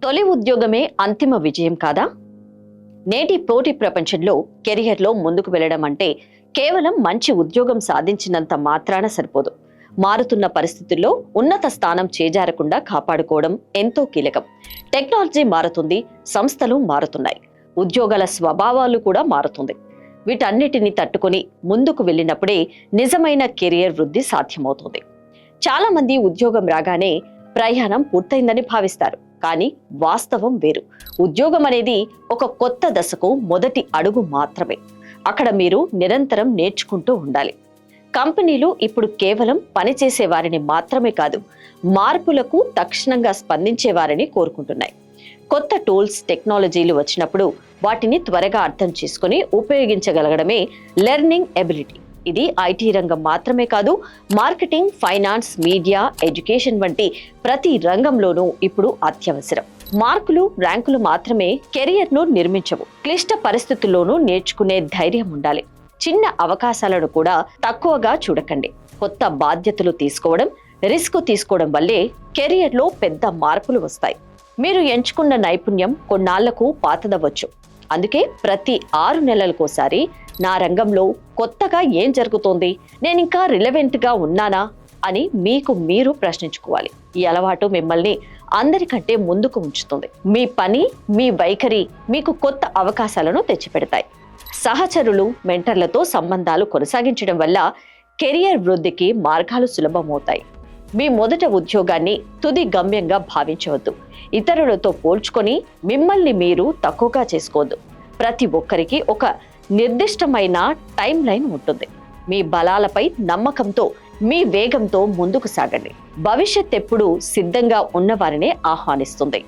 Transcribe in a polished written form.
తొలి ఉద్యోగమే అంతిమ విజయం కాదా? నేటి పోటీ ప్రపంచంలో కెరియర్లో ముందుకు వెళ్లడం అంటే కేవలం మంచి ఉద్యోగం సాధించినంత మాత్రాన సరిపోదు. మారుతున్న పరిస్థితుల్లో ఉన్నత స్థానం చేజారకుండా కాపాడుకోవడం ఎంతో కీలకం. టెక్నాలజీ మారుతుంది, సంస్థలు మారుతున్నాయి, ఉద్యోగాల స్వభావాలు కూడా మారుతుంది. వీటన్నిటిని తట్టుకొని ముందుకు వెళ్ళినప్పుడే నిజమైన కెరియర్ వృద్ధి సాధ్యమవుతుంది. చాలా మంది ఉద్యోగం రాగానే ప్రయాణం పూర్తయిందని భావిస్తారు. కానీ వాస్తవం వేరు. ఉద్యోగం అనేది ఒక కొత్త దశకు మొదటి అడుగు మాత్రమే. అక్కడ మీరు నిరంతరం నేర్చుకుంటూ ఉండాలి. కంపెనీలు ఇప్పుడు కేవలం పనిచేసే వారిని మాత్రమే కాదు, మార్పులకు తక్షణంగా స్పందించే వారిని కోరుకుంటున్నాయి. కొత్త టూల్స్, టెక్నాలజీలు వచ్చినప్పుడు వాటిని త్వరగా అర్థం చేసుకుని ఉపయోగించగలగడమే లెర్నింగ్ ఎబిలిటీ. ఇది ఐటీ రంగం మాత్రమే కాదు, మార్కెటింగ్, ఫైనాన్స్, మీడియా, ఎడ్యుకేషన్ వంటి ప్రతి రంగంలోనూ ఇప్పుడు అత్యవసరం. మార్కులు, ర్యాంకులు మాత్రమే కెరియర్ను నిర్మించవు. క్లిష్ట పరిస్థితుల్లోనూ నేర్చుకునే ధైర్యం ఉండాలి. చిన్న అవకాశాలను కూడా తక్కువగా చూడకండి. కొత్త బాధ్యతలు తీసుకోవడం, రిస్క్ తీసుకోవడం వల్లే కెరియర్లో పెద్ద మార్పులు వస్తాయి. మీరు ఎంచుకున్న నైపుణ్యం కొన్నాళ్లకు పాతదవచ్చు. అందుకే ప్రతి 6 నెలలకోసారి నా రంగంలో కొత్తగా ఏం జరుగుతోంది, నేనింకా రిలవెంట్గా ఉన్నానా అని మీకు మీరు ప్రశ్నించుకోవాలి. ఈ అలవాటు మిమ్మల్ని అందరికంటే ముందుకు ఉంచుతుంది. మీ పని, మీ వైఖరి మీకు కొత్త అవకాశాలను తెచ్చిపెడతాయి. సహచరులు, మెంటర్లతో సంబంధాలు కొనసాగించడం వల్ల కెరియర్ వృద్ధికి మార్గాలు సులభమవుతాయి. మీ మొదట ఉద్యోగాన్ని తుది గమ్యంగా భావించవద్దు. ఇతరులతో పోల్చుకొని మిమ్మల్ని మీరు తక్కువగా చేసుకోవద్దు. ప్రతి ఒక్కరికి ఒక నిర్దిష్టమైన టైం లైన్ ఉంటుంది. మీ బలాలపై నమ్మకంతో, మీ వేగంతో ముందుకు సాగండి. భవిష్యత్ ఎప్పుడూ సిద్ధంగా ఉన్నవారినే ఆహ్వానిస్తుంది.